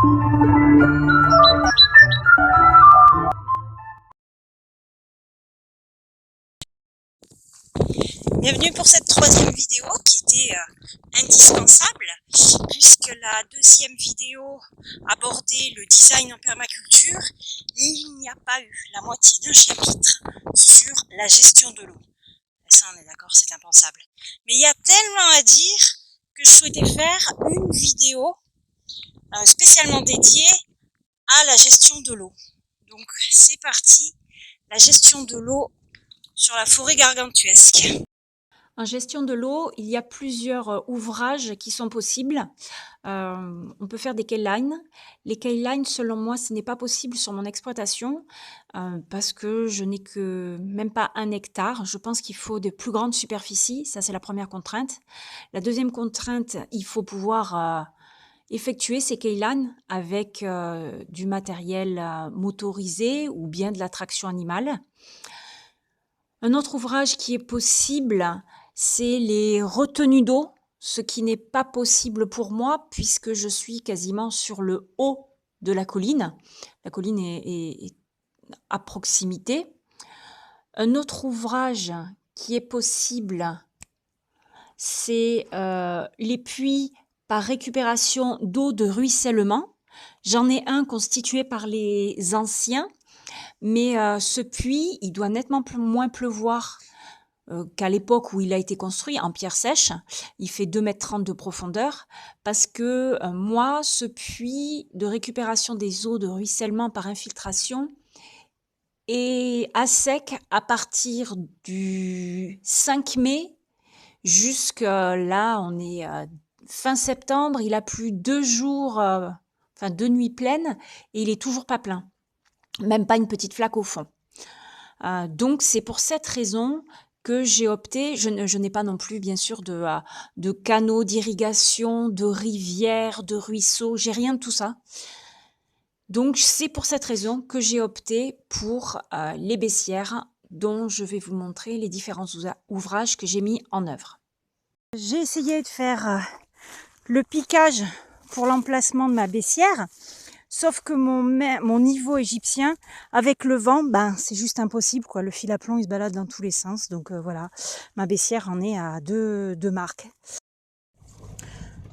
Bienvenue pour cette troisième vidéo qui était indispensable puisque la deuxième vidéo abordait le design en permaculture et il n'y a pas eu la moitié d'un chapitre sur la gestion de l'eau. Ça, on est d'accord, c'est impensable. Mais il y a tellement à dire que je souhaitais faire une vidéo spécialement dédiée à la gestion de l'eau. Donc c'est parti, la gestion de l'eau sur la forêt gargantuesque. En gestion de l'eau, il y a plusieurs ouvrages qui sont possibles. On peut faire des keylines. Les keylines, selon moi, ce n'est pas possible sur mon exploitation parce que je n'ai que même pas 1 hectare. Je pense qu'il faut de plus grandes superficies. Ça, c'est la première contrainte. La deuxième contrainte, il faut pouvoir effectuer ces keylines avec du matériel motorisé ou bien de la traction animale. Un autre ouvrage qui est possible, c'est les retenues d'eau, ce qui n'est pas possible pour moi puisque je suis quasiment sur le haut de la colline. La colline est à proximité. Un autre ouvrage qui est possible, c'est les puits par récupération d'eau de ruissellement. J'en ai un constitué par les anciens, mais ce puits, il doit nettement moins pleuvoir qu'à l'époque où il a été construit en pierre sèche. Il fait 2,30 m de profondeur parce que moi, ce puits de récupération des eaux de ruissellement par infiltration est à sec à partir du 5 mai jusqu'à là, on est fin septembre, il a plu 2 jours, enfin 2 nuits pleines et il est toujours pas plein. Même pas une petite flaque au fond. Donc c'est pour cette raison que j'ai opté, je n'ai pas non plus bien sûr de canaux d'irrigation, de rivières, de ruisseaux, j'ai rien de tout ça. Donc c'est pour cette raison que j'ai opté pour les baissières dont je vais vous montrer les différents ouvrages que j'ai mis en œuvre. J'ai essayé de faire le piquage pour l'emplacement de ma baissière. Sauf que mon niveau égyptien, avec le vent, c'est juste impossible, quoi. Le fil à plomb, il se balade dans tous les sens. Donc voilà, ma baissière en est à deux marques.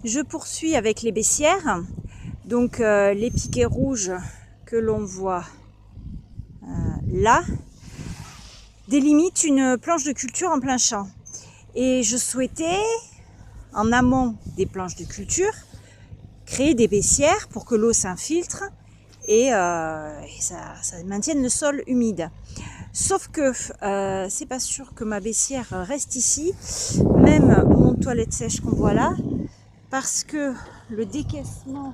Je poursuis avec les baissières. Donc les piquets rouges que l'on voit là délimitent une planche de culture en plein champ. Et je souhaitais, en amont des planches de culture, créer des baissières pour que l'eau s'infiltre et ça maintienne le sol humide. Sauf que c'est pas sûr que ma baissière reste ici, même mon toilette sèche qu'on voit là, parce que le décaissement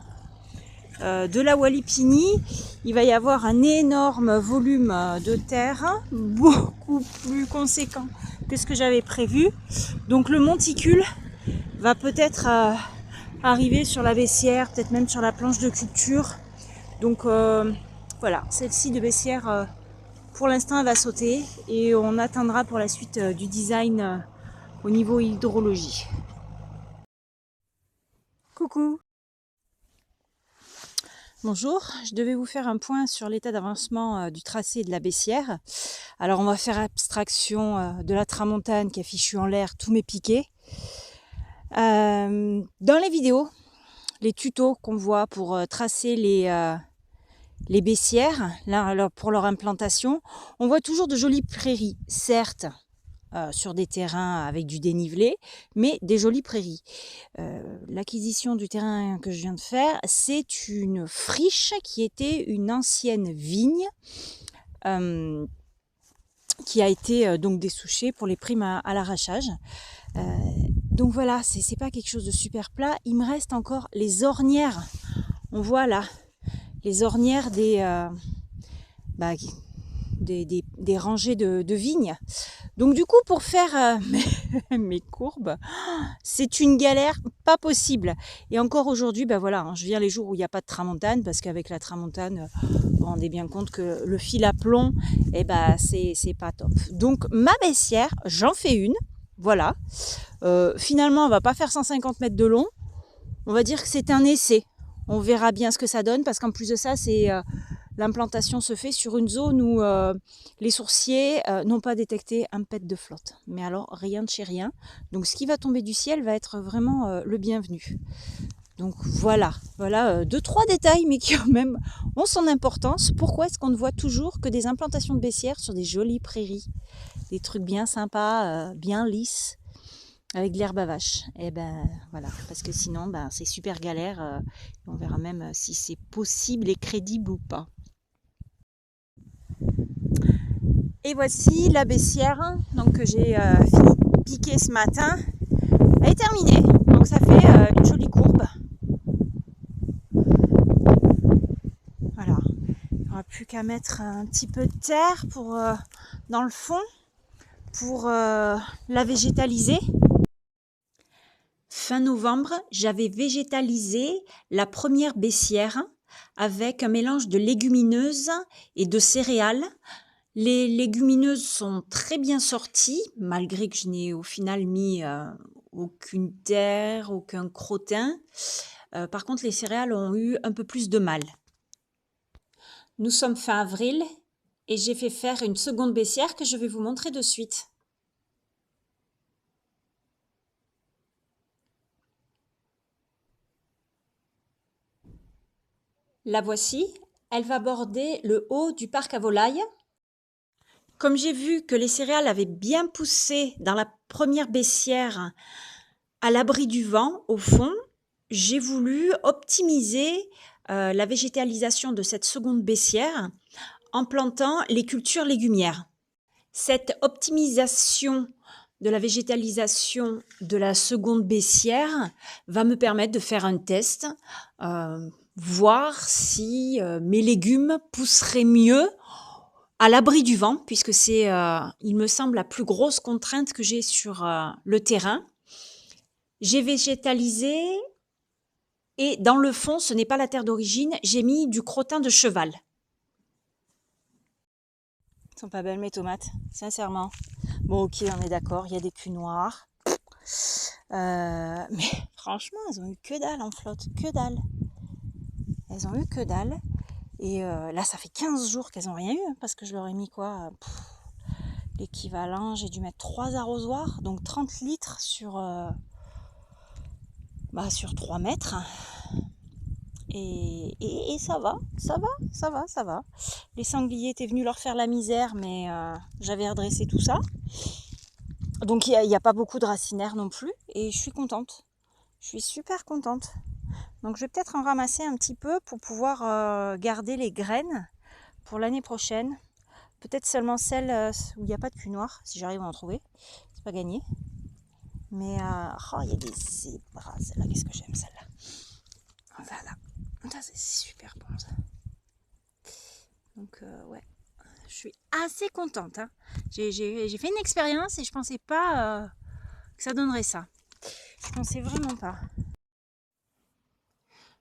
de la Walipini, il va y avoir un énorme volume de terre, beaucoup plus conséquent que ce que j'avais prévu. Donc le monticule va peut-être arriver sur la baissière, peut-être même sur la planche de culture. Donc voilà, celle-ci de baissière, pour l'instant, elle va sauter et on attendra pour la suite du design au niveau hydrologie. Coucou! Bonjour, je devais vous faire un point sur l'état d'avancement du tracé de la baissière. Alors on va faire abstraction de la tramontane qui a fichu en l'air tous mes piquets. Dans les vidéos, les tutos qu'on voit pour tracer les baissières là, pour leur implantation, on voit toujours de jolies prairies, certes sur des terrains avec du dénivelé, mais des jolies prairies. L'acquisition du terrain que je viens de faire, c'est une friche qui était une ancienne vigne qui a été donc dessouchée pour les primes à l'arrachage. Donc voilà, c'est pas quelque chose de super plat. Il me reste encore les ornières. On voit là les ornières des rangées de vignes. Donc du coup, pour faire mes courbes, c'est une galère pas possible. Et encore aujourd'hui, voilà, je viens les jours où il n'y a pas de tramontane, parce qu'avec la tramontane, vous vous rendez bien compte que le fil à plomb, c'est pas top. Donc ma baissière, j'en fais une, voilà. Finalement, elle va pas faire 150 mètres de long. On va dire que c'est un essai. On verra bien ce que ça donne parce qu'en plus de ça, l'implantation se fait sur une zone où les sourciers n'ont pas détecté un pet de flotte. Mais alors, rien de chez rien. Donc, ce qui va tomber du ciel va être vraiment le bienvenu. Donc voilà, deux, trois détails, mais qui quand même ont son importance. Pourquoi est-ce qu'on ne voit toujours que des implantations de baissières sur des jolies prairies? Des trucs bien sympas, bien lisses, avec de l'herbe à vache. Et ben voilà, parce que sinon, c'est super galère. On verra même si c'est possible et crédible ou pas. Et voici la baissière donc, que j'ai fini de piquer ce matin. Elle est terminée, donc ça fait une jolie courbe. Voilà, il n'y aura plus qu'à mettre un petit peu de terre dans le fond pour la végétaliser. Fin novembre, j'avais végétalisé la première baissière avec un mélange de légumineuses et de céréales. Les légumineuses sont très bien sorties, malgré que je n'ai au final mis aucune terre, aucun crottin. Par contre, les céréales ont eu un peu plus de mal. Nous sommes fin avril et j'ai fait faire une seconde baissière que je vais vous montrer de suite. La voici, elle va border le haut du parc à volailles. Comme j'ai vu que les céréales avaient bien poussé dans la première baissière à l'abri du vent au fond, j'ai voulu optimiser la végétalisation de cette seconde baissière en plantant les cultures légumières. Cette optimisation de la végétalisation de la seconde baissière va me permettre de faire un test, voir si mes légumes pousseraient mieux à l'abri du vent, puisque c'est, il me semble, la plus grosse contrainte que j'ai sur le terrain. J'ai végétalisé et dans le fond, ce n'est pas la terre d'origine, j'ai mis du crottin de cheval. Elles sont pas belles mes tomates, sincèrement. Bon ok, on est d'accord, il y a des culs noirs. Mais franchement, elles ont eu que dalle en flotte, que dalle. Elles ont eu que dalle. Et là, ça fait 15 jours qu'elles n'ont rien eu, parce que je leur ai mis quoi, l'équivalent, j'ai dû mettre 3 arrosoirs, donc 30 litres sur 3 mètres. Et ça va. Les sangliers étaient venus leur faire la misère, mais j'avais redressé tout ça. Donc il n'y a pas beaucoup de racinaires non plus, et je suis contente. Je suis super contente. Donc je vais peut-être en ramasser un petit peu pour pouvoir garder les graines pour l'année prochaine. Peut-être seulement celles où il n'y a pas de cul noir, si j'arrive à en trouver. C'est pas gagné. Mais il y a des zébras, celle-là, qu'est-ce que j'aime celle-là. Voilà. Ça c'est super bon ça. Donc ouais, je suis assez contente. Hein. J'ai fait une expérience et je pensais pas que ça donnerait ça. Je pensais vraiment pas.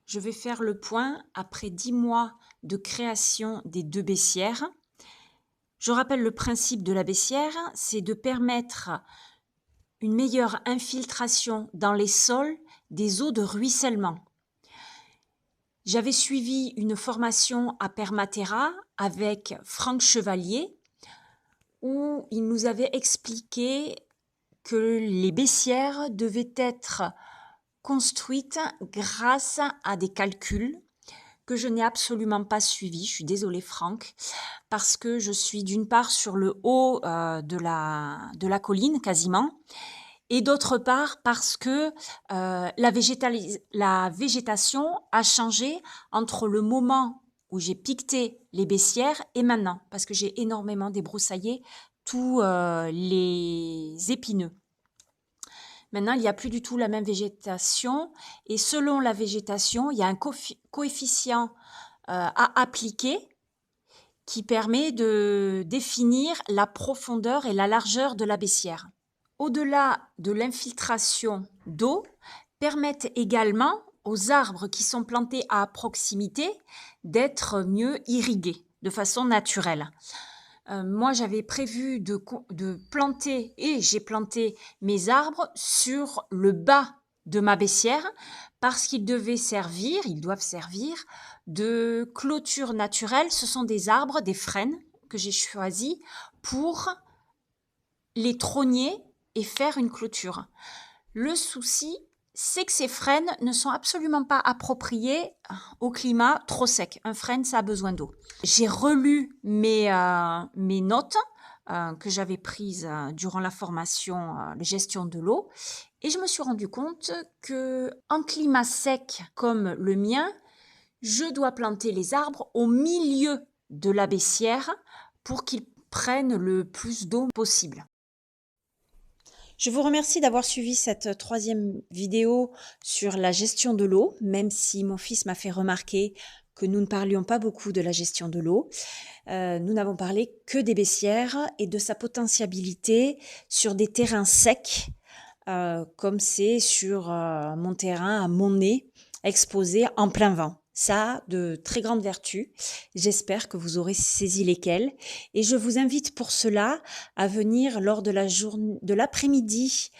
Je vais faire le point après 10 mois de création des 2 baissières. Je rappelle le principe de la baissière, c'est de permettre une meilleure infiltration dans les sols des eaux de ruissellement. J'avais suivi une formation à Permaterra avec Franck Chevalier où il nous avait expliqué que les baissières devaient être construites grâce à des calculs que je n'ai absolument pas suivis. Je suis désolée Franck, parce que je suis d'une part sur le haut de la colline quasiment, et d'autre part parce que la végétation a changé entre le moment où j'ai piqueté les baissières et maintenant, parce que j'ai énormément débroussaillé tous les épineux. Maintenant, il n'y a plus du tout la même végétation et selon la végétation, il y a un coefficient à appliquer qui permet de définir la profondeur et la largeur de la baissière. Au-delà de l'infiltration d'eau, permettent également aux arbres qui sont plantés à proximité d'être mieux irrigués de façon naturelle. Moi, j'avais prévu de planter et j'ai planté mes arbres sur le bas de ma baissière parce qu'ils doivent servir de clôture naturelle. Ce sont des arbres, des frênes que j'ai choisis pour les trogner et faire une clôture. Le souci, c'est que ces frênes ne sont absolument pas appropriés au climat trop sec. Un frêne, ça a besoin d'eau. J'ai relu mes notes que j'avais prises durant la formation de gestion de l'eau et je me suis rendu compte qu'en climat sec comme le mien, je dois planter les arbres au milieu de la baissière pour qu'ils prennent le plus d'eau possible. Je vous remercie d'avoir suivi cette troisième vidéo sur la gestion de l'eau, même si mon fils m'a fait remarquer que nous ne parlions pas beaucoup de la gestion de l'eau. Nous n'avons parlé que des baissières et de sa potentialité sur des terrains secs, comme c'est sur mon terrain à Monnet, exposé en plein vent. Ça a de très grandes vertus. J'espère que vous aurez saisi lesquelles. Et je vous invite pour cela à venir lors de l'après-midi,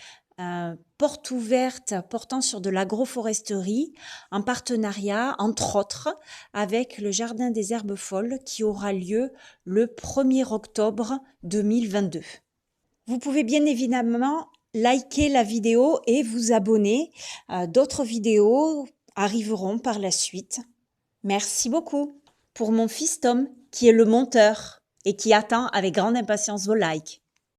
porte ouverte portant sur de l'agroforesterie, en partenariat, entre autres, avec le Jardin des Herbes Folles qui aura lieu le 1er octobre 2022. Vous pouvez bien évidemment liker la vidéo et vous abonner. D'autres vidéos arriveront par la suite. Merci beaucoup pour mon fils Tom, qui est le monteur et qui attend avec grande impatience vos likes.